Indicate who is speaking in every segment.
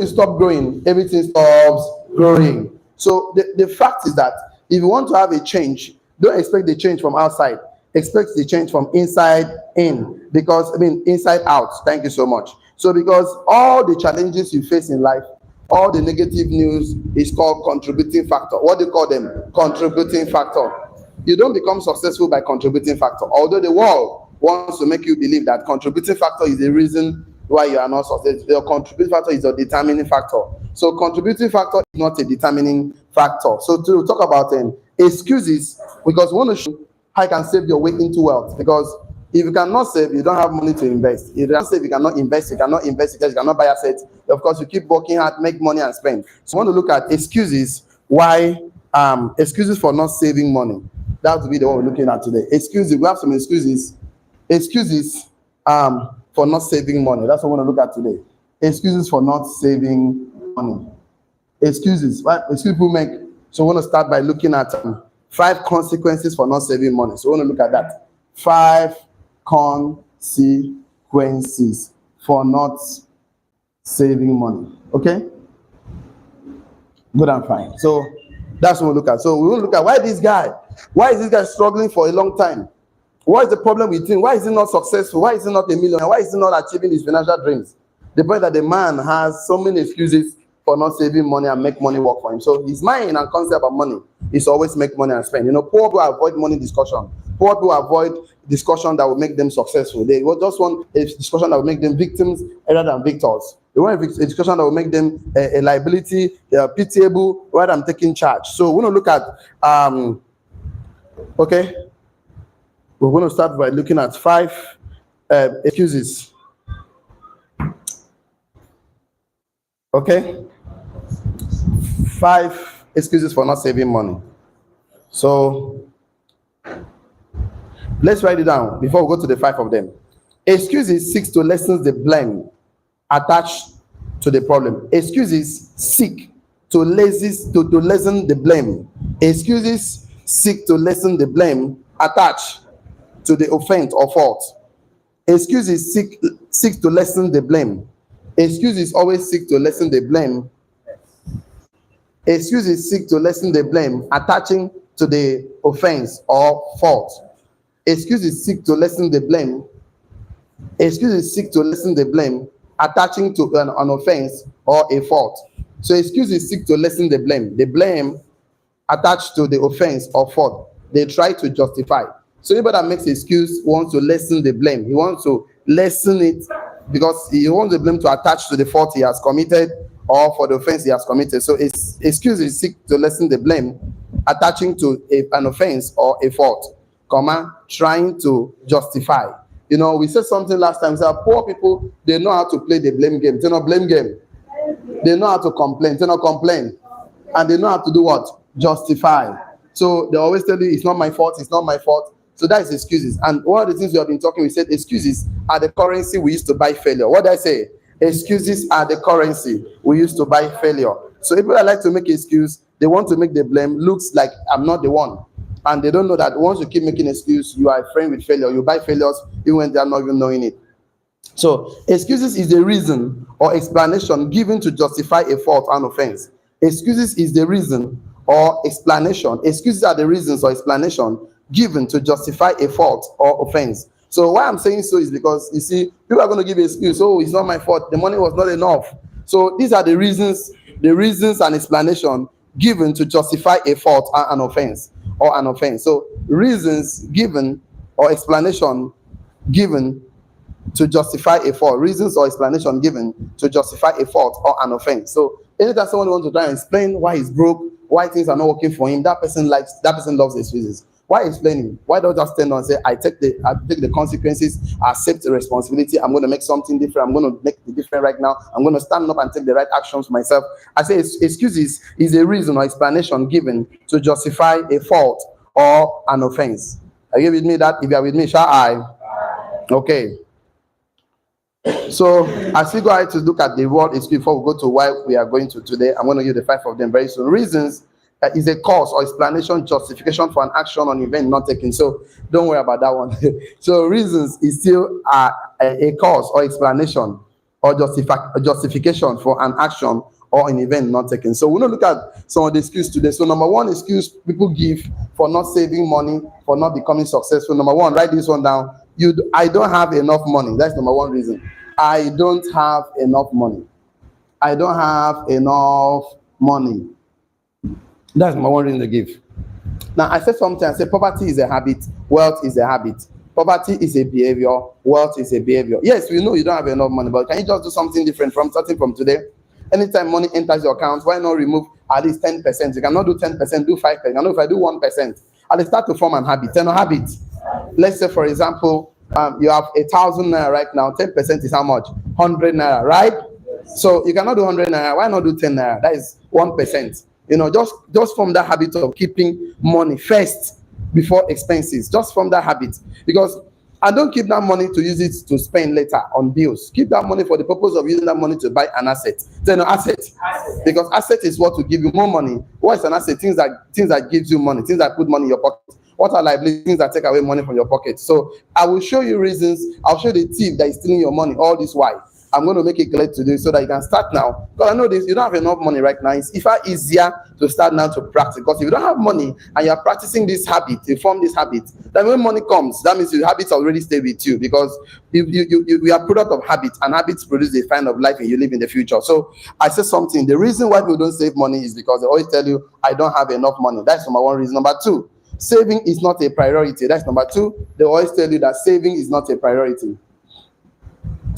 Speaker 1: you stop growing, everything stops growing. So the fact is that if you want to have a change, don't expect the change from outside. Expect the change from inside in. Because, inside out. Thank you so much. So because all the challenges you face in life, all the negative news is called contributing factor. What do you call them? Contributing factor. You don't become successful by contributing factor. Although the world wants to make you believe that contributing factor is the reason why you are not successful. The contributing factor is a determining factor. So contributing factor is not a determining factor. So to talk about excuses, because we want to show how you can save your way into wealth. Because if you cannot save, you don't have money to invest. If you cannot save, you cannot invest. You cannot invest because you cannot buy assets. Of course, you keep working hard, make money and spend. So I want to look at excuses excuses for not saving money. That would be the one we're looking at today. Excuses. We have some excuses. Excuses for not saving money. That's what we want to look at today. Excuses for not saving money. Excuses. What excuses people make? So we want to start by looking at 5 consequences for not saving money. So we want to look at that. 5 consequences for not saving money. Okay? Good and fine. So that's what we look at. So we will look at why is this guy struggling for a long time? What is the problem with him? Why is he not successful? Why is he not a millionaire? Why is he not achieving his financial dreams? The point that the man has so many excuses for not saving money and make money work for him. So his mind and concept about money is always make money and spend. Poor people avoid money discussion. Poor people avoid discussion that will make them successful. They just want a discussion that will make them victims rather than victors. They want a discussion that will make them a liability, pitiable, rather than taking charge. So we're going to look at, okay, we're going to start by looking at 5 excuses. Okay, 5 excuses for not saving money. So let's write it down before we go to the 5 of them. Excuses seek to lessen the blame attached to the problem. Excuses seek to lessen the blame. Excuses seek to lessen the blame attached to the offense or fault. Excuses seek to lessen the blame. Excuses always seek to lessen the blame. Excuses seek to lessen the blame attaching to the offense or fault. Excuses seek to lessen the blame. Excuses seek to lessen the blame attaching to an offense or a fault. So excuses seek to lessen the blame. The blame attached to the offense or fault, they try to justify. So anybody that makes an excuse wants to lessen the blame. He wants to lessen it because he wants the blame to attach to the fault he has committed or for the offense he has committed. So excuses seek to lessen the blame attaching to an offense or a fault, trying to justify. We said something last time. So poor people, they know how to play the blame game. They know blame game. They know how to complain. They not complain. And they know how to do what? Justify. So they always tell you, it's not my fault. It's not my fault. So that is excuses. And one of the things we have been talking, we said excuses are the currency we used to buy failure. What did I say? Excuses are the currency we used to buy failure. So people that like to make excuse, they want to make the blame looks like I'm not the one. And they don't know that once you keep making excuse, you are a friend with failure. You buy failures even when they are not even knowing it. So excuses is the reason or explanation given to justify a fault and offense. Excuses is the reason or explanation. Excuses are the reasons or explanation given to justify a fault or offense. So why I'm saying so is because, you see, people are going to give an excuse. Oh, it's not my fault. The money was not enough. So these are the reasons and explanation given to justify a fault and an offense or an offense. So reasons given or explanation given to justify a fault. Reasons or explanation given to justify a fault or an offense. So anytime someone wants to try and explain why he's broke, why things are not working for him, that person loves excuses. Why explaining? Why don't just stand and say, I take the consequences, I accept the responsibility, I'm going to make something different, I'm going to make it different right now, I'm going to stand up and take the right actions myself. I say excuses is a reason or explanation given to justify a fault or an offense. Are you with me that? If you are with me, shall I? Okay. So as we go ahead to look at the word excuse before we go to why we are going to today, I'm going to give the 5 of them very soon. Reasons is a cause or explanation, justification for an action or an event not taken. So don't worry about that one. So reasons is still a cause or explanation or justification for an action or an event not taken. So we're going to look at some of the excuses today. So number one excuse people give for not saving money, for not becoming successful. Number one, write this one down. I don't have enough money. That's number one reason. I don't have enough money. I don't have enough money. That's number one reason to give. Now, I said something. I said poverty is a habit. Wealth is a habit. Poverty is a behavior. Wealth is a behavior. Yes, we know you don't have enough money, but can you just do something different starting from today? Anytime money enters your account, why not remove at least 10%? You cannot do 10%, do 5%. I know if I do 1%, I'll start to form an habit. A habit. Let's say, for example, you have 1,000 naira right now. 10% is how much? 100 naira, right? So you cannot do 100 naira. Why not do 10 naira? That is 1%. Just from that habit of keeping money first before expenses. Just from that habit, because I don't keep that money to use it to spend later on bills. Keep that money for the purpose of using that money to buy an asset. Asset. Because asset is what will give you more money. What is an asset? Things that gives you money, things that put money in your pocket. What are liabilities? Things that take away money from your pocket. So I will show you reasons. I'll show the thief that is stealing your money. All this why. I'm going to make it clear today so that you can start now. Because I know this, you don't have enough money right now. It's far easier to start now to practice. Because if you don't have money and you're practicing this habit, you form this habit, then when money comes, that means your habits already stay with you. Because we are product of habits, and habits produce the kind of life you live in the future. So I said something. The reason why people don't save money is because they always tell you, I don't have enough money. That's number one reason. Number two, saving is not a priority. That's number two. They always tell you that saving is not a priority.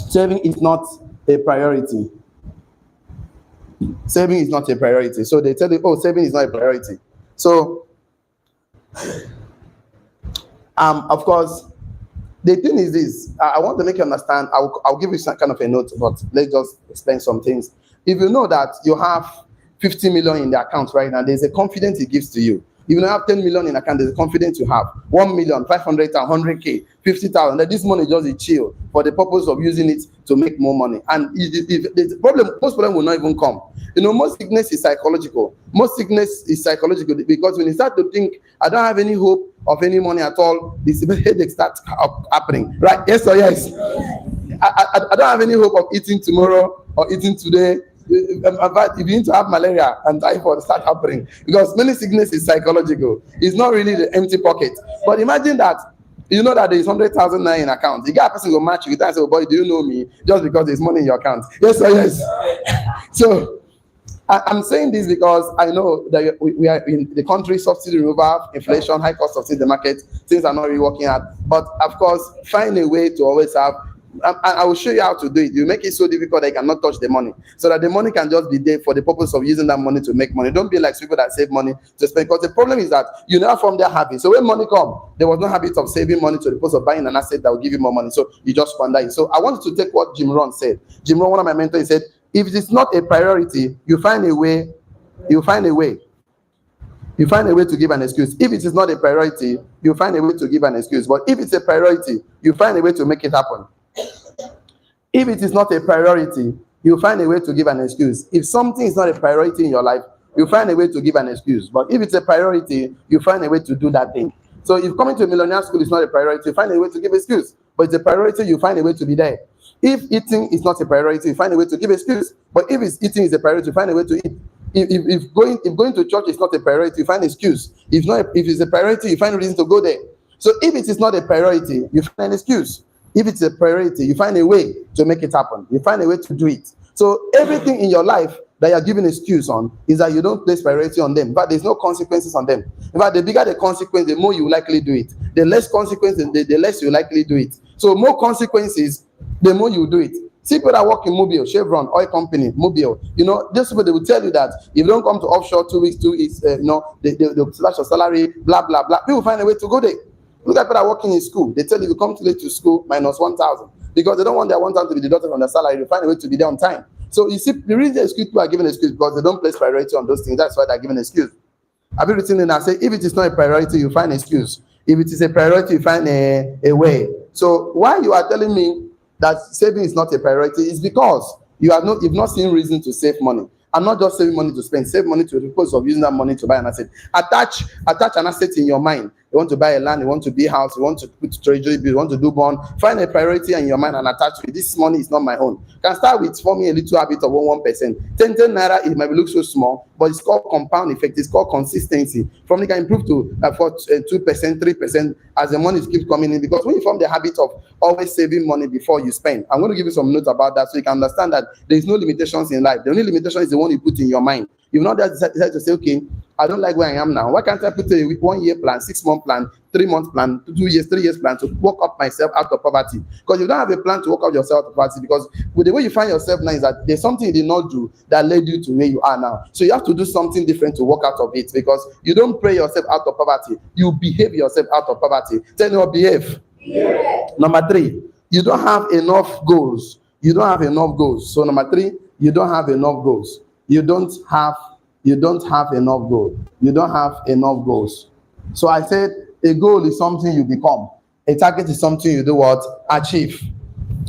Speaker 1: Saving is not a priority. Saving is not a priority. So they tell you, oh, saving is not a priority. So, of course, the thing is this. I want to make you understand. I'll give you some kind of a note, but let's just explain some things. If you know that you have 50 million in the account right now, there's a confidence it gives to you. If you don't have 10 million in account, there's a confidence you have. 1 million, 500,000, 100K, 50,000. That this money just a chill for the purpose of using it to make more money. And if the problem, most problem will not even come. Most sickness is psychological. Most sickness is psychological because when you start to think, I don't have any hope of any money at all, this headache starts happening. Right? Yes or yes? I don't have any hope of eating tomorrow or eating today. If you need to have malaria and typhoid start happening, because many sickness is psychological. It's not really the empty pocket. But imagine that you know that there is 100,000 naira in account. The guy person will match you and say, oh boy, do you know me? Just because there's money in your account. Yes or yes? So I'm saying this because I know that we are in the country, subsidy removal, inflation, high cost of the market, things are not really working out. But of course, find a way to always have. I will show you how to do it. You make it so difficult that you cannot touch the money, so that the money can just be there for the purpose of using that money to make money. Don't be like people that save money to spend, because the problem is that you never form their habit. So when money comes, there was no habit of saving money to the purpose of buying an asset that will give you more money. So you just squander it. So I wanted to take what Jim Rohn said. Jim Rohn, one of my mentors, said, if it is not a priority, you find a way. You find a way to give an excuse. If it is not a priority, you find a way to give an excuse. But if it's a priority, you find a way to make it happen. If it is not a priority, you find a way to give an excuse. If something is not a priority in your life, you find a way to give an excuse. But if it's a priority, you find a way to do that thing. So if coming to a millionaire school is not a priority, you find a way to give excuse. But it's a priority, you find a way to be there. If eating is not a priority, you find a way to give excuse. But if eating is a priority, you find a way to eat. If going to church is not a priority, you find excuse. If it's a priority, you find a reason to go there. So if it is not a priority, you find an excuse. If it's a priority, you find a way to make it happen. You find a way to do it. So everything in your life that you're giving excuse on is that you don't place priority on them, but there's no consequences on them. In fact, the bigger the consequence, the more you likely do it. The less consequences, the less you likely do it. So more consequences, the more you do it. See people that work in Mobil, Chevron, oil company, Mobil. Those people, they will tell you that if you don't come to offshore 2 weeks, they'll slash your salary, blah, blah, blah. People find a way to go there. Look at people that are working in school. They tell you, if you come too late to school, minus 1,000. Because they don't want their 1,000 to be deducted from their salary. They find a way to be there on time. So you see, the reason excuse people are giving excuse because they don't place priority on those things. That's why they're giving excuse. I've been written in and say, if it is not a priority, you find excuse. If it is a priority, you find a way. So why you are telling me that saving is not a priority is because you've not seen reason to save money. And not just saving money to spend, save money to the purpose of using that money to buy an asset. Attach an asset in your mind you want to buy a land, you want to build a house, you want to put treasury bill, you want to do bond. Find a priority in your mind and attach to it. This money is not my own. Can start with forming a little habit of 1%. 10 naira, it might look so small, but it's called compound effect. It's called consistency. From it can improve to 2%, 3% as the money keeps coming in. Because when you form the habit of always saving money before you spend, I'm going to give you some notes about that so you can understand that there is no limitations in life. The only limitation is the one you put in your mind. You've not just decided to say, okay, I don't like where I am now. Why can't I put a 1 year plan, 6 month plan, 3 month plan, 2 years, 3 years plan to work up myself out of poverty? Because you don't have a plan to work out yourself out of poverty, because with the way you find yourself now is that there's something you did not do that led you to where you are now. So you have to do something different to work out of it, because you don't pray yourself out of poverty. You behave yourself out of poverty. Tell me what behave. Yeah. Number 3, you don't have enough goals. You don't have enough goals. So number 3, you don't have enough goals. You don't have enough goals. You don't have enough goals. So I said a goal is something you become. A target is something you do what? Achieve.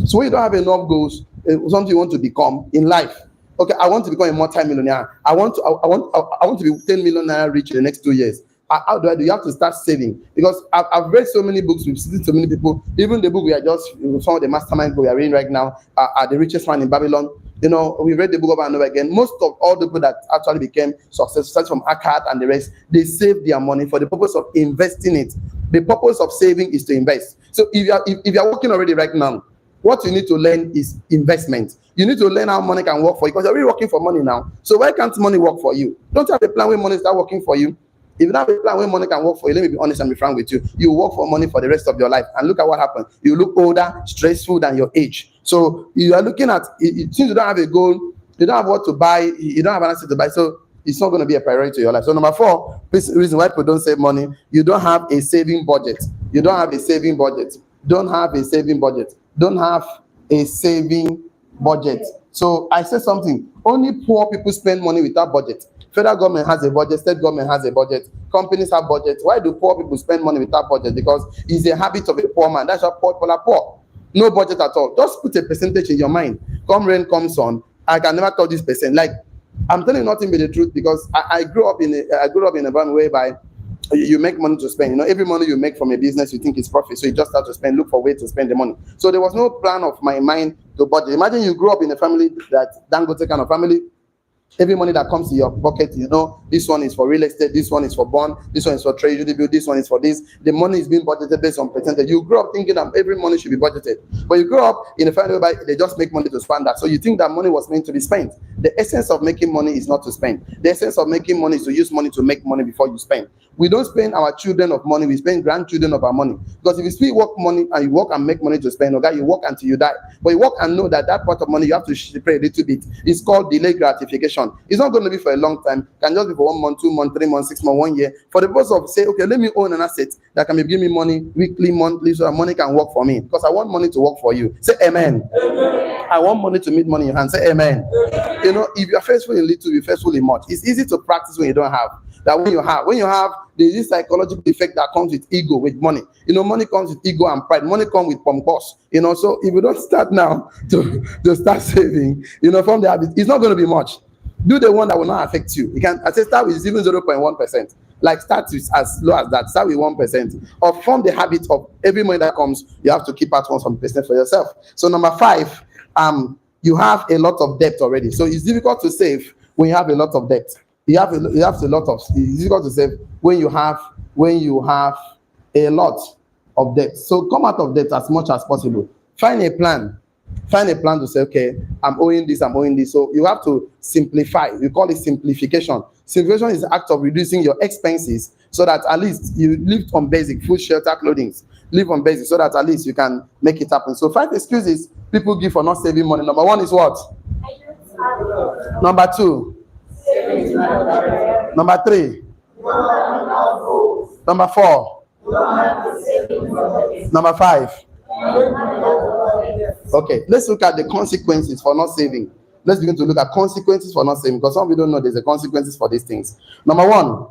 Speaker 1: So when you don't have enough goals, something you want to become in life. Okay, I want to become a multi-millionaire. I want to be 10 million naira rich in the next 2 years. How do I do? You have to start saving, because I've read so many books. We've seen so many people. Even the book we are just, some of the mastermind book we are reading right now, are the richest man in Babylon. You know, we read the book over and over again. Most of all the people that actually became successful, such from Akkad and the rest, they saved their money for the purpose of investing it. The purpose of saving is to invest. So if you are working already right now, what you need to learn is investment. You need to learn how money can work for you, because you're already working for money now. So why can't money work for you? Don't you have a plan when money start working for you? If you don't have a plan when money can work for you, let me be honest and be frank with you. You work for money for the rest of your life, and look at what happens. You look older, stressful than your age. So you are looking at it. Since you don't have a goal, you don't have what to buy, you don't have an asset to buy, so it's not going to be a priority to your life. So number 4, reason why people don't save money: you don't have a saving budget. You don't have a saving budget. Don't have a saving budget. Don't have a saving budget. So I said something. Only poor people spend money without budget. Federal government has a budget, state government has a budget, companies have budgets. Why do poor people spend money without budget? Because it's a habit of a poor man. That's why poor people are poor. No budget at all. Just put a percentage in your mind. Come rain, come sun. I can never tell this percent. Like, I'm telling you nothing but the truth, because I grew up in a environment whereby you make money to spend. You know, every money you make from a business, you think it's profit, so you just start to spend, look for ways to spend the money. So there was no plan of my mind to budget. Imagine you grew up in a family that Dangote kind of family. Every money that comes to your pocket, you know, this one is for real estate, this one is for bond, this one is for treasury bill, this one is for this. The money is being budgeted based on percentage. You grow up thinking that every money should be budgeted, but you grow up in a family whereby they just make money to spend that. So you think that money was meant to be spent. The essence of making money is not to spend. The essence of making money is to use money to make money before you spend. We don't spend our children of money, we spend grandchildren of our money. Because if you still work money and you work and make money to spend, okay, you work until you die. But you work and know that that part of money you have to pay a little bit. It's called delayed gratification. It's not going to be for a long time. It can just be for 1 month, 2 months, 3 months, 6 months, 1 year. For the purpose of say, okay, let me own an asset that can be giving me money weekly, monthly, so that money can work for me. Because I want money to work for you. Say amen. Amen. I want money to meet money in your hand. Say amen. Amen. You know, if you are faithful in little, you're faithful in much. It's easy to practice when you don't have. That when you have, there's this psychological effect that comes with ego, with money. You know, money comes with ego and pride. Money comes with pompous. You know, so if you don't start now to start saving, you know, from the habit, it's not going to be much. Do the one that will not affect you. You can, I say, start with even 0.1%. Like, start with as low as that. Start with 1%. Or form the habit of every money that comes, you have to keep out 1% for yourself. So number 5, you have a lot of debt already. So it's difficult to save when you have a lot of debt. It's difficult to save when you have a lot of debt. So come out of debt as much as possible. Find a plan to say, okay, I'm owing this. So you have to simplify. We call it simplification. Simplification is the act of reducing your expenses so that at least you live on basic food, shelter, clothing. Live on basic so that at least you can make it happen. So 5 excuses people give for not saving money. Number 1 is what? Number 2. Number 3. Number 4. Number 5. Okay, let's look at the consequences for not saving. Let's begin to look at consequences for not saving, because some people don't know there's a consequences for these things. Number 1,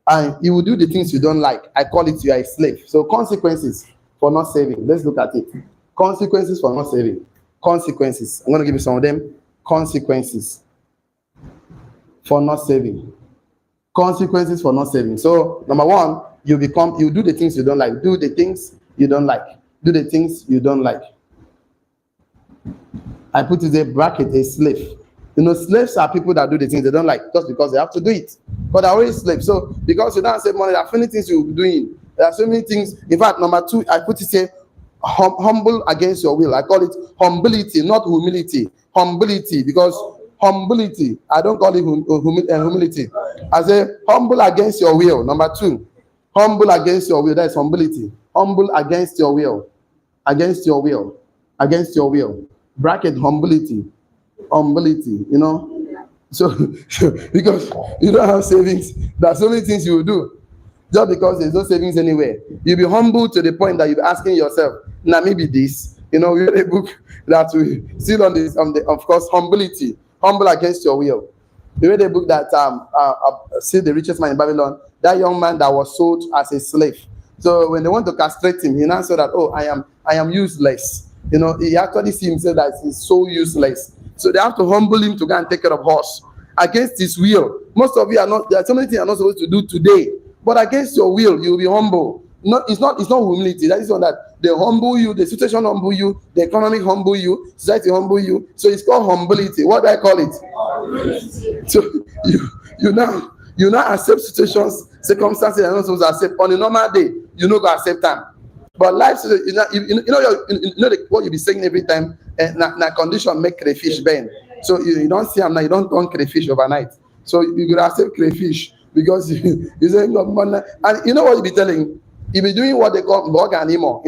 Speaker 1: and you will do the things you don't like. I call it you are a slave. So consequences for not saving. Let's look at it. Consequences for not saving. Consequences. I'm going to give you some of them. Consequences for not saving. Consequences for not saving. So number 1, you do the things you don't like. Do the things you don't like. Do the things you don't like. I put it in a bracket, a slave. Slaves are people that do the things they don't like just because they have to do it. But they're always slaves. So because you don't save money, there are so many things you'll be doing. There are so many things. In fact, number 2, I put it here, humble against your will. I call it humility, not humility. Humility, because humility, I don't call it humility. I say humble against your will. Number 2, humble against your will. That's humility. Humble against your will. Against your will. Against your will. Bracket humility. Humility, so because you don't have savings, there are so many things you will do just because there's no savings anywhere. You'll be humble to the point that you'll be asking yourself, now maybe this, we read a book that we still on this, of course, humility, humble against your will. We read a book that See the Richest Man in Babylon, that young man that was sold as a slave. So when they want to castrate him, he now said that, I am useless. He actually see himself that he's so useless. So they have to humble him to go and take care of horse against his will. Most of you are not. There are so many things you are not supposed to do today, but against your will, you will be humble. It's not humility. That is one that they humble you, the situation humble you, the economic humble you, society humble you. So it's called humility. What do I call it? Humility. So you now accept situations, circumstances you're not supposed to accept. On a normal day, you go accept them. But life, what you be saying every time, na condition make crayfish burn. So you don't see them now, you don't turn crayfish overnight. So you could accept crayfish because you say, and you know what you be telling? You be doing what they call Boganimo,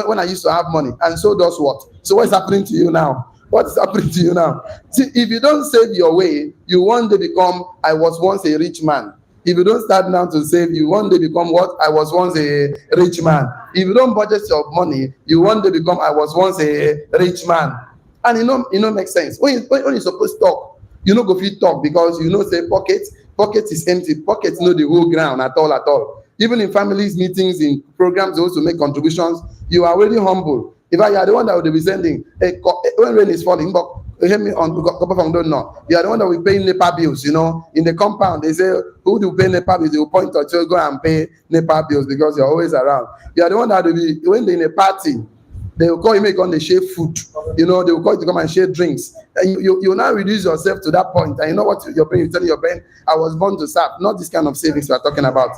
Speaker 1: when I used to have money. And so does what? So what's happening to you now? What is happening to you now? See, if you don't save your way, you one day become, I was once a rich man. If you don't start now to save, you one day become what? I was once a rich man. If you don't budget your money, you one day become, I was once a rich man. And makes sense. When you're supposed to talk, go fit talk because say pocket is empty. Pocket know the whole ground at all. Even in families, meetings, in programs, those who make contributions, you are already humble. If I are the one that would be sending, when rain is falling, but hear me on don't know. You are the one that will pay NEPA bills, in the compound. They say, who do pay NEPA bills? They will point out, go and pay NEPA bills because you're always around. You are the one that will be, when they're in a party, they will call you, make on the share food. They will call you to come and share drinks. And you now reduce yourself to that point. And you know what you're telling your brain, I was born to serve. Not this kind of savings we are talking about.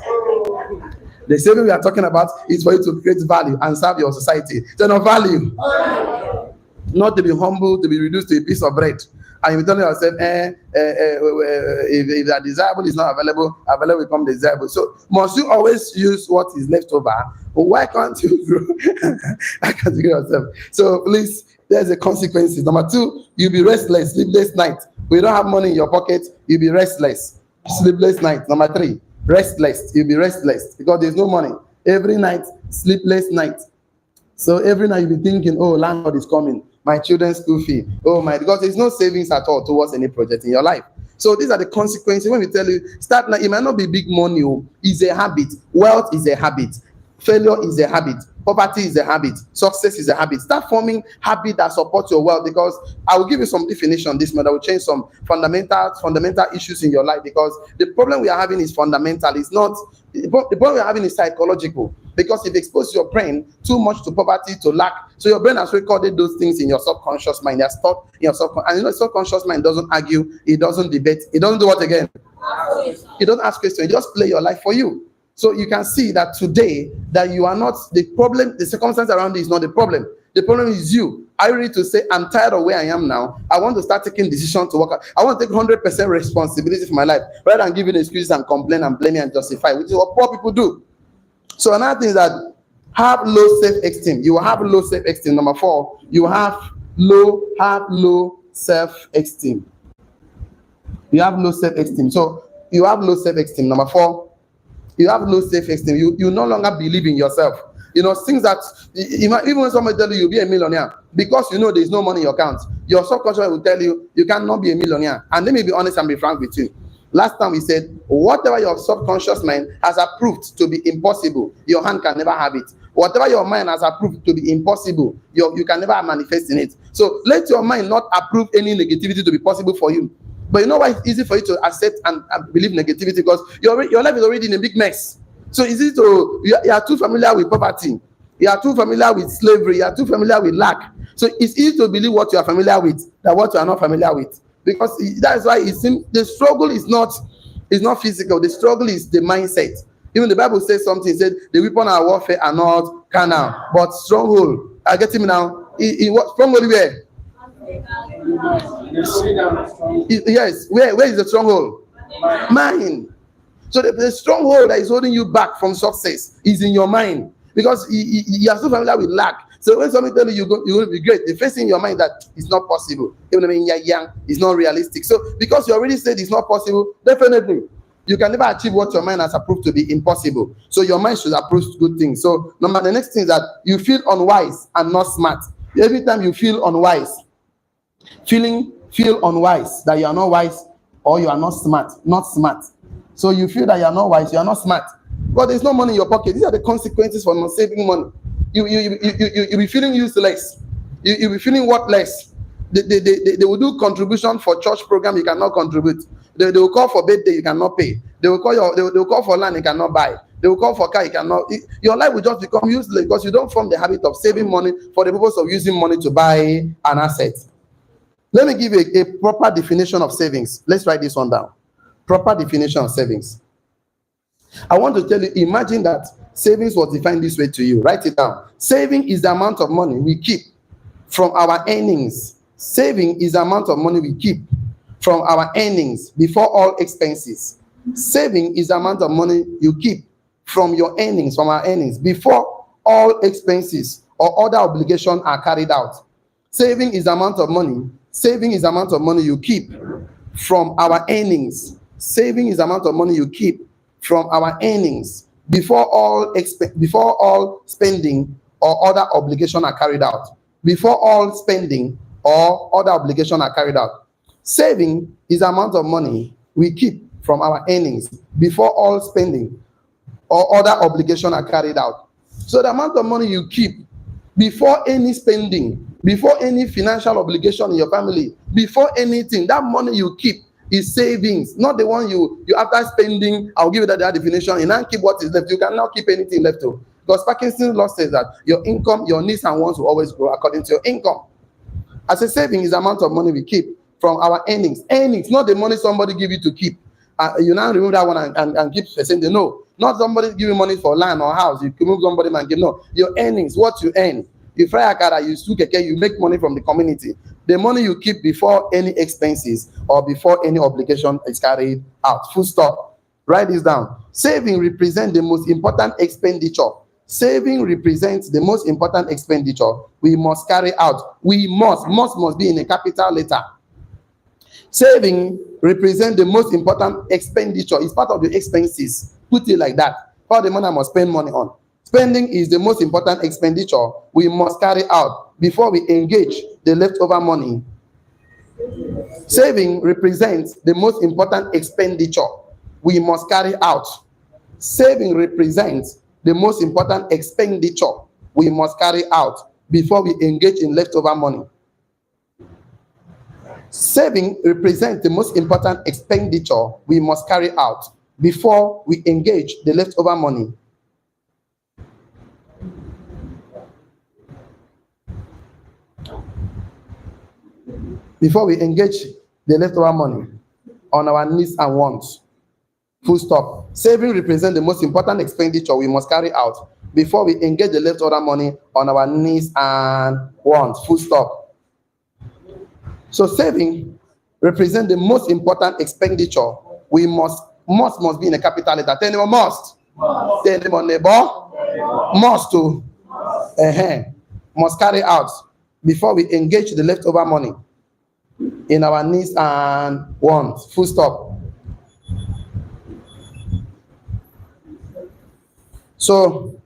Speaker 1: The saving we are talking about is for you to create value and serve your society. So no value. Not to be humble, to be reduced to a piece of bread. And you tell yourself, if that desirable is not available will become desirable. So must you always use what is left over? Why can't you grow? I can't figure yourself. So please, there's a consequences. Number 2, you'll be restless, sleepless night. When you don't have money in your pocket, you'll be restless, sleepless night. Number 3, restless. You'll be restless because there's no money. Every night, sleepless night. So every night you'll be thinking, oh, landlord is coming. My children's school fee. Oh my, because there's no savings at all towards any project in your life. So these are the consequences. When we tell you, start now, it might not be big money. It's a habit. Wealth is a habit. Failure is a habit. Poverty is a habit. Success is a habit. Start forming habits that support your wealth, because I will give you some definition this month. I will change some fundamental issues in your life, because the problem we are having is fundamental. It's not the problem we are having is psychological, because if you expose your brain too much to poverty, to lack, so your brain has recorded those things in your subconscious mind. They're stored in your subconscious, and subconscious mind doesn't argue, it doesn't debate, it doesn't do what again? It doesn't ask questions. It just play your life for you. So you can see that today that you are not the problem. The circumstance around you is not the problem. The problem is you. Are you ready to say, I'm tired of where I am now? I want to start taking decisions to work out. I want to take 100% responsibility for my life, rather than giving excuses and complain and blaming and justify, which is what poor people do. So another thing is that have low self-esteem. You will have low self-esteem. Number 4, you have low self-esteem. You have low self-esteem. So you have low self-esteem. Number 4, you have low self-esteem. You no longer believe in yourself. Things that, even when somebody tell you you'll be a millionaire, because there's no money in your account, your subconscious will tell you you cannot be a millionaire. And let me be honest and be frank with you. Last time we said, whatever your subconscious mind has approved to be impossible, your hand can never have it. Whatever your mind has approved to be impossible, you can never manifest in it. So let your mind not approve any negativity to be possible for you. But you know why it's easy for you to accept and believe negativity? Because your life is already in a big mess. So is it you are too familiar with poverty, you are too familiar with slavery, you are too familiar with lack. So it's easy to believe what you are familiar with than what you are not familiar with, because that's why it seems the struggle is not physical. The struggle is the mindset. Even the Bible says something. It said the weapon of warfare are not carnal, but stronghold. I get him now. In what stronghold? Where? Yes. Where is the stronghold? Mind. So the stronghold that is holding you back from success is in your mind, because you are so familiar with lack. So when somebody tells you you will be great, the first thing in your mind that it's not possible. Even when you're young, it's not realistic. So because you already said it's not possible, definitely you can never achieve what your mind has approved to be impossible. So your mind should approve good things. So the next thing is that you feel unwise and not smart. Every time you feel unwise, feel unwise, that you are not wise or you are not smart. So you feel that you are not wise, you are not smart. But there's no money in your pocket. These are the consequences for not saving money. You'll be feeling useless. You'll be feeling worthless. They will do contribution for church program, you cannot contribute. They will call for birthday, you cannot pay. They will call for land, you cannot buy. They will call for car, you cannot. Your life will just become useless because you don't form the habit of saving money for the purpose of using money to buy an asset. Let me give you a proper definition of savings. Let's write this one down. Proper definition of savings. I want to tell you, imagine that savings was defined this way to you. Write it down. Saving is the amount of money we keep from our earnings. Saving is the amount of money we keep from our earnings before all expenses. Saving is the amount of money you keep from your earnings, from our earnings, before all expenses or other obligations are carried out. Saving is the amount of money. Saving is the amount of money you keep from our earnings. Saving is the amount of money you keep from our earnings before all spending or other obligations are carried out. Before all spending or other obligations are carried out. Saving is the amount of money we keep from our earnings before all spending or other obligations are carried out. So the amount of money you keep before any spending, before any financial obligation in your family, before anything, that money you keep is savings, not the one you after spending. I'll give you that definition. You now keep what is left. You cannot keep anything left. Because Parkinson's law says that your income, your needs and wants will always grow according to your income. As a saving is the amount of money we keep from our earnings. Earnings, not the money somebody give you to keep. You now remove that one and keep saying no. Not somebody give you money for land or house. You remove somebody and give. No, your earnings, what you earn. You fry akara, you sue keke, you make money from the community. The money you keep before any expenses or before any obligation is carried out. Full stop. Write this down. Saving represents the most important expenditure. Saving represents the most important expenditure we must carry out. We must be in a capital letter. Saving represents the most important expenditure. It's part of the expenses. Put it like that. All the money I must spend money on. Spending is the most important expenditure we must carry out before we engage the leftover money. Saving represents the most important expenditure we must carry out. Saving represents the most important expenditure we must carry out before we engage in leftover money. Saving represents the most important expenditure we must carry out before we engage the leftover money. Before we engage the leftover money on our needs and wants. Full stop. Saving represents the most important expenditure we must carry out before we engage the leftover money on our needs and wants. Full stop. So saving represents the most important expenditure we must be in a capital letter. Tell them must. Tell them neighbor. Must to. Must carry out before we engage the leftover money in our needs and wants. Full stop. So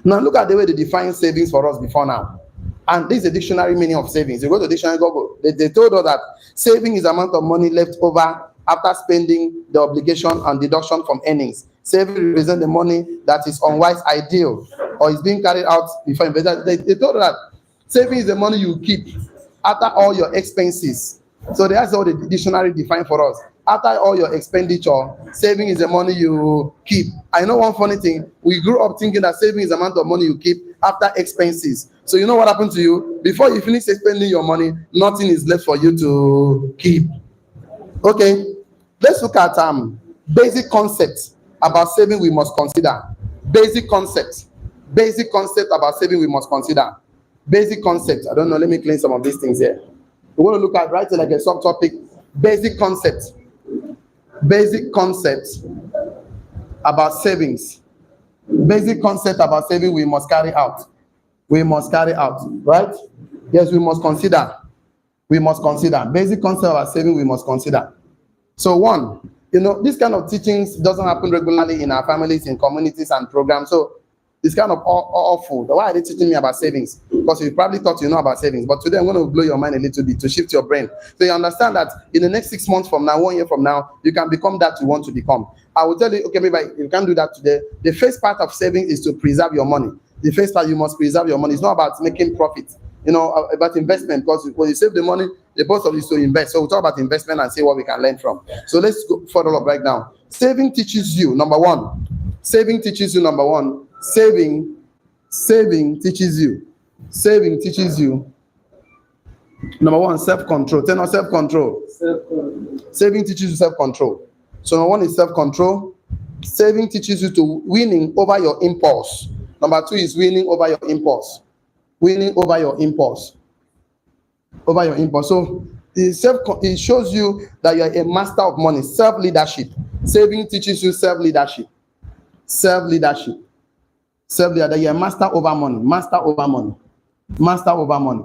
Speaker 1: now look at the way they define savings for us before now. And this is a dictionary meaning of savings. You go to dictionary Google. They told us that saving is the amount of money left over after spending the obligation and deduction from earnings. Saving represents the money that is unwise, ideal, or is being carried out before investment. They told us that saving is the money you keep after all your expenses So that's how the dictionary define for us. After all your expenditure, saving is the money you keep. I know one funny thing. We grew up thinking that saving is the amount of money you keep after expenses. So you know what happened to you? Before you finish spending your money, nothing is left for you to keep. Okay, let's look at basic concepts about saving we must consider. Basic concepts. Basic concept about saving we must consider. Basic concepts. I don't know. Let me clean some of these things here. We want to look at right like a subtopic. Basic concepts. Basic concepts about savings. Basic concept about saving we must carry out. We must carry out, right? Yes, we must consider. We must consider. Basic concept about saving we must consider. So one, this kind of teachings doesn't happen regularly in our families, in communities and programs. So it's kind of awful. Why are they teaching me about savings? Because you probably thought you know about savings. But today I'm going to blow your mind a little bit to shift your brain. So you understand that in the next 6 months from now, 1 year from now, you can become that you want to become. I will tell you, okay, maybe you can't do that today. The first part of saving is to preserve your money. The first part, you must preserve your money. It's not about making profit, about investment. Because when you save the money, the both of you is to invest. So we'll talk about investment and see what we can learn from. So let's go further up right now. Saving teaches you, number one. Saving teaches you, number one. Saving teaches you. Saving teaches you. Number one, self-control. Tell us self-control. Saving teaches you self-control. So number one is self-control. Saving teaches you to winning over your impulse. Number two is winning over your impulse. Winning over your impulse. Over your impulse. So it shows you that you are a master of money. Self-leadership. Saving teaches you self-leadership. Self-leadership. That you are master over money. Master over money. Master over money.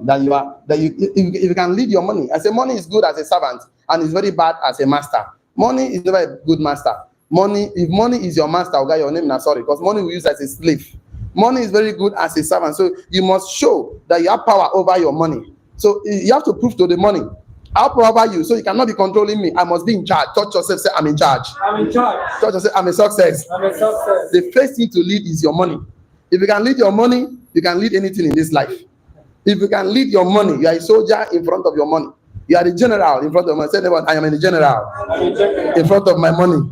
Speaker 1: If you can lead your money. I say money is good as a servant and it's very bad as a master. Money is never a good master. If money is your master, I'll get your name now, sorry, because money we use as a slave. Money is very good as a servant. So you must show that you have power over your money. So you have to prove to the money, I'll power you. So you cannot be controlling me. I must be in charge. Touch yourself, say, I'm in charge. I'm in charge. Touch yourself, I'm a success. I'm a success. The first thing to lead is your money. If you can lead your money, you can lead anything in this life. If you can lead your money, you are a soldier in front of your money. You are the general in front of my money. Say, I am a general in front of my money.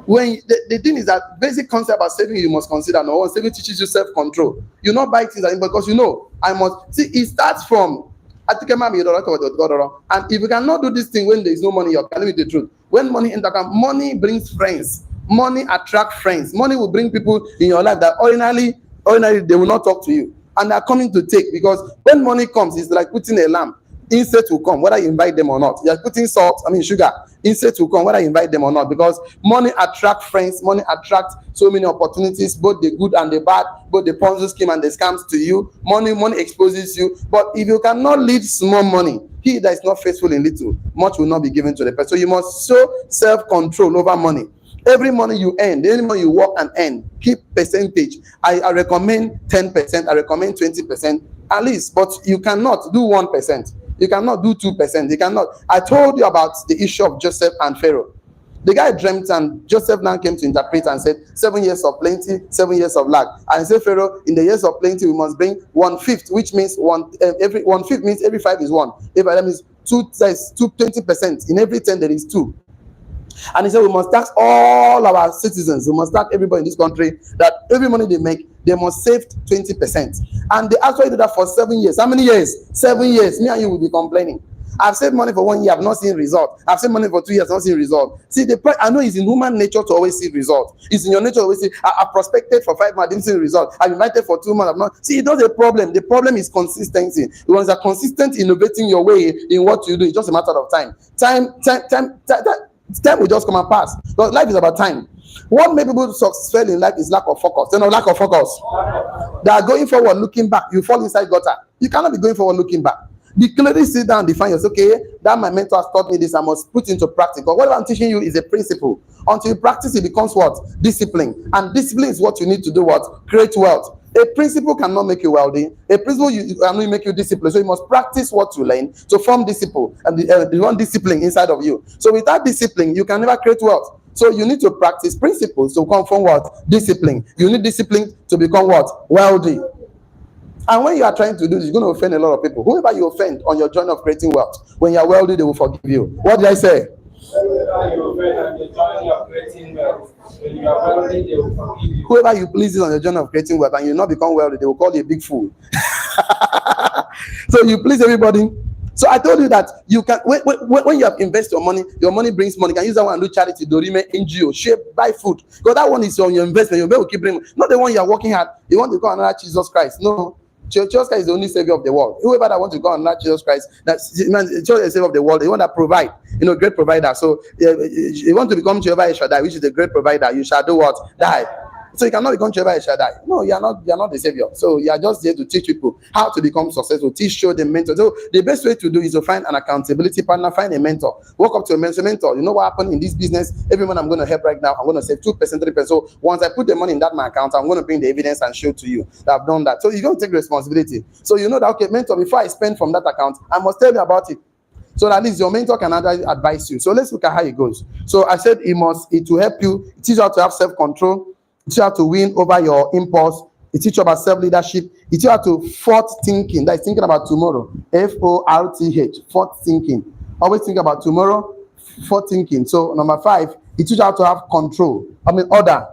Speaker 1: When the thing is that basic concept about saving you must consider. No one saving teaches you self-control. You not buy things because I must see. It starts from and if you cannot do this thing when there is no money, you're telling me the truth. When money enters, money brings friends. Money attracts friends. Money will bring people in your life that ordinarily they will not talk to you, and they're coming to take, because when money comes, it's like putting a lamp. Insects will come whether you invite them or not. You're putting sugar. Insects will come whether you invite them or not, because money attracts friends. Money attracts so many opportunities, both the good and the bad, both the Ponzi scheme and the scams to you. Money exposes you. But if you cannot lead small money, he that is not faithful in little, much will not be given to the person. So you must show self-control over money. Every money you earn, any money you work and earn, keep percentage. I recommend 10%. I recommend 20% at least, but you cannot do 1%. You cannot do 2%. You cannot. I told you about the issue of Joseph and Pharaoh. The guy dreamt, and Joseph now came to interpret and said, 7 years of plenty, 7 years of lack. And he said, Pharaoh, in the years of plenty, we must bring 1/5, which means every 1/5 means every 5 is 1. If that means 20%. In every 10 there is 2. And he said, we must tax all our citizens. We must tax everybody in this country, that every money they make, they must save 20%. And they actually did that for 7 years. How many years? 7 years. Me and you will be complaining. I've saved money for 1 year, I've not seen result. I've saved money for 2 years, not seen result. See, I know it's in human nature to always see result. It's in your nature to always see, I prospected for 5 months, didn't see result. I've invited for 2 months, I've not. See, it's not a problem. The problem is consistency. Once you're consistent, innovating your way in what you do, it's just a matter of time. Time will just come and pass. Because life is about time. What made people successful in life is lack of focus. Lack of focus. They are going forward looking back. You fall inside gutter. You cannot be going forward looking back. Be clearly sit down, define yourself. Okay, that my mentor has taught me this, I must put into practice. Because what I'm teaching you is a principle. Until you practice, it becomes what? Discipline. And discipline is what you need to do what? Create wealth. A principle cannot make you wealthy. A principle cannot make you disciplined. So you must practice what you learn to form discipline, and the one discipline inside of you. So without discipline, you can never create wealth. So you need to practice principles to come from what? Discipline. You need discipline to become what? Wealthy. And when you are trying to do this, you're going to offend a lot of people. Whoever you offend on your journey of creating wealth, when you are wealthy, they will forgive you. What did I say? Whoever you please on your journey of creating wealth and you not become wealthy, they will call you a big fool. So you please everybody. So I told you that you can, when you have invested your money brings money. You can use that one and do charity, Dorime, NGO, shape, buy food. Because that one is on your investment. Your will keep bringing, not the one you are working hard. You want to call another Jesus Christ. No. Jesus Christ is the only savior of the world. Whoever that wants to go on that Jesus Christ, that's Jesus is the savior of the world. The one that provide, great provider. So you want to become Jehovah Shaddai, which is the great provider. You shall do what? Die. So you cannot become Jehovah Shaddai. No, you are not the savior. So you are just there to teach people how to become successful. Teach, show them, mentor. So the best way to do is to find an accountability partner, find a mentor. Walk up to a mentor. You know what happened in this business? Everyone I'm going to help right now, I'm going to save 2%, 3%. So once I put the money in my account, I'm going to bring the evidence and show to you that I've done that. So you're going to take responsibility. So you know that, okay, mentor, before I spend from that account, I must tell you about it. So that at least your mentor can advise you. So let's look at how it goes. So I said it will help you, teach you how to have self-control, teach you how to win over your impulse. It teach you about self-leadership. It teach you how to forth thinking. That is thinking about tomorrow. FORTH, forth thinking. Always think about tomorrow, forth thinking. So number 5, it teaches you how to have control. Order.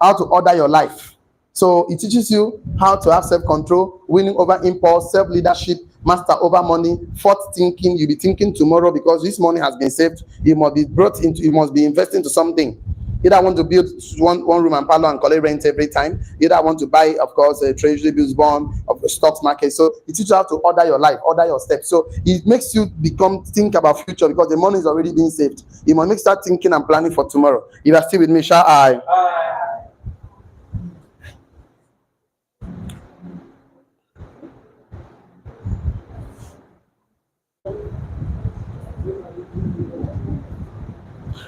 Speaker 1: How to order your life. So it teaches you how to have self-control, winning over impulse, self-leadership, master over money, forth thinking. You'll be thinking tomorrow because this money has been saved. You must be brought into, you must be investing into something. Either I want to build one room and parlor and collect rent every time. Either I want to buy, of course, a treasury bills bond of the stocks market. So it teaches you how to order your life, order your steps. So it makes you think about future because the money is already being saved. You must start thinking and planning for tomorrow. If you are still with me, shall I?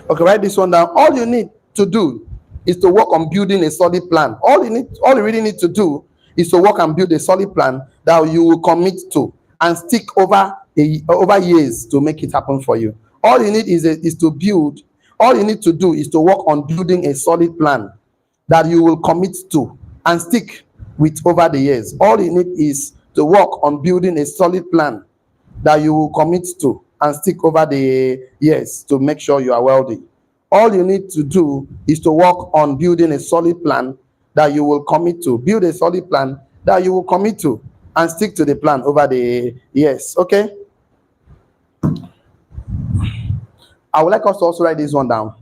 Speaker 1: Okay, write this one down. All you need to do is to work on building a solid plan. All you really need to do is to work and build a solid plan that you will commit to and stick over years to make it happen for you. All you need is to build. All you need to do is to work on building a solid plan that you will commit to and stick with over the years. All you need is to work on building a solid plan that you will commit to and stick over the years to make sure you are wealthy. All you need to do is to work on building a solid plan that you will commit to. Build a solid plan that you will commit to and stick to the plan over the years. Okay? I would like us to also write this one down.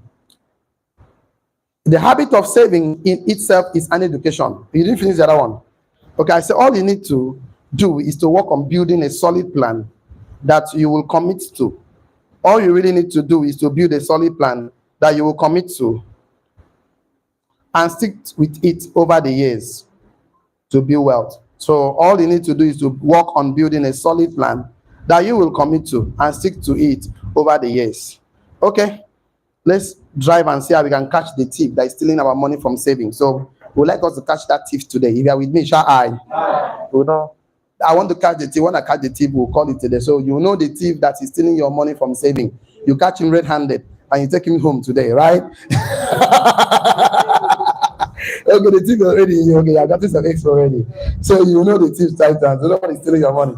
Speaker 1: The habit of saving in itself is an education. You didn't finish the other one. Okay, I said all you need to do is to work on building a solid plan that you will commit to. All you really need to do is to build a solid plan that you will commit to and stick with it over the years to build wealth. So all you need to do is to work on building a solid plan that you will commit to and stick to it over the years. Okay, let's drive and see how we can catch the thief that is stealing our money from saving. So we'd like us to catch that thief today. If you are with me, shall I? I want to catch the thief. When I catch the thief, we'll call it today. So you know the thief that is stealing your money from saving. You catch him red-handed and you take him home today, right? Okay, the thief already. Okay, I got this X already. So you know the thief's title. So nobody is stealing your money.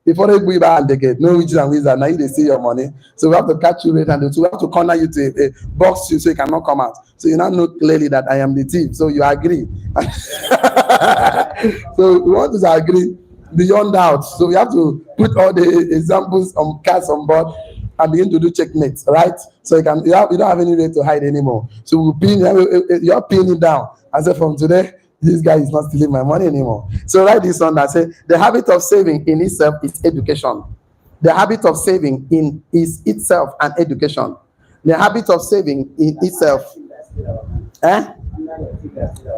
Speaker 1: Before they go back and they get no witches and wizards, now they steal your money. So we have to catch you red-handed. So we have to corner you to a box you so you cannot come out. So you now know clearly that I am the thief. So you agree. So we want to agree beyond doubt. So we have to put all the examples on cards on board and begin to do checkmates, right? So you don't have any way to hide anymore. So we'll pin you're pinning down. I said from today, this guy is not stealing my money anymore. So write this on that. Say the habit of saving in itself is education. The habit of saving is itself an education. The habit of saving in itself.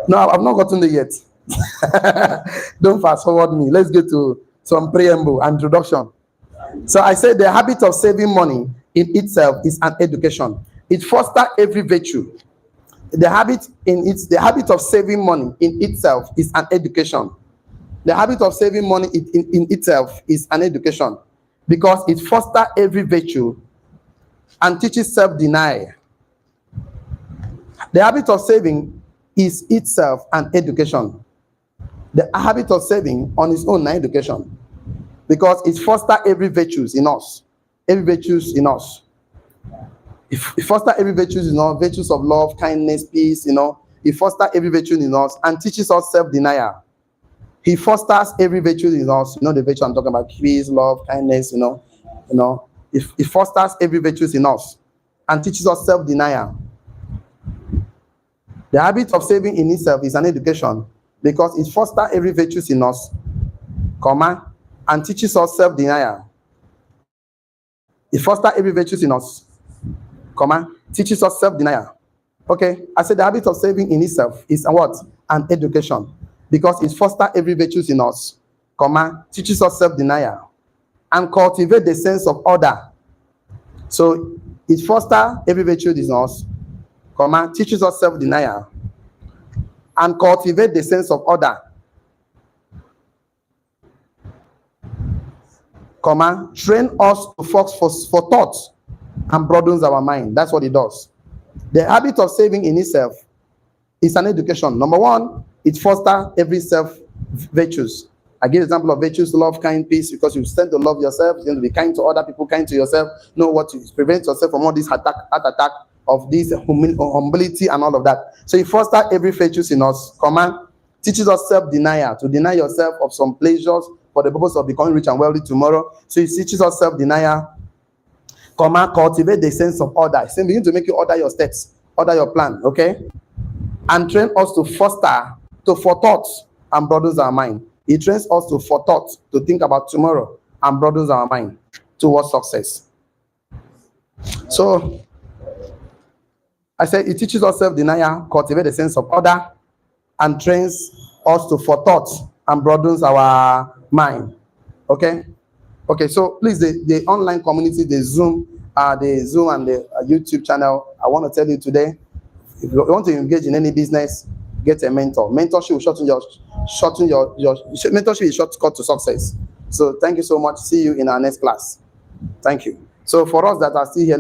Speaker 1: No, I've not gotten there yet. Don't fast forward me. Let's get to some preamble and introduction. So I said the habit of saving money in itself is an education. It fosters every virtue. The habit of saving money in itself is an education. The habit of saving money in itself is an education because it fosters every virtue and teaches self-denial. The habit of saving is itself an education. The habit of saving on its own, not education, because it fosters every virtues in us. Every virtues in us. It fosters every virtues in us, virtues of love, kindness, peace, It fosters every virtue in us and teaches us self-denial. He fosters every virtue in us. The virtue I'm talking about: peace, love, kindness. It fosters every virtue in us and teaches us self-denial. The habit of saving in itself is an education because it fosters every virtue in us, and teaches us self-denial. It fosters every virtue in us, teaches us self-denial. Okay, I said the habit of saving in itself is what? An education, because it fosters every virtue in us, teaches us self-denial, and cultivate the sense of order. So it fosters every virtue in us, teaches us self-denial, and cultivate the sense of order, train us to focus for thought and broadens our mind. That's what it does. The habit of saving in itself is an education. Number one, it fosters every self virtues. I give example of virtues: love, kind, peace, because you tend to love yourself, you tend to be kind to other people, kind to yourself, know what to prevent yourself from all this heart attack of this humility and all of that. So it fosters every virtues in us, teaches us self-denial, to deny yourself of some pleasures for the purpose of becoming rich and wealthy tomorrow. So it teaches us self-denial, cultivate the sense of order. So begin to make you order your steps, order your plan, okay? And train us to forethought and broadens our mind. It trains us to forethought, to think about tomorrow and broadens our mind towards success. So I said it teaches us self-denial, cultivate a sense of order, and trains us to forethought and broadens our mind. Okay? Okay, so please, the online community, the Zoom and the YouTube channel, I want to tell you today, if you want to engage in any business, get a mentor. Mentorship will shorten your mentorship is shortcut to success. So thank you so much. See you in our next class. Thank you. So for us that are still here,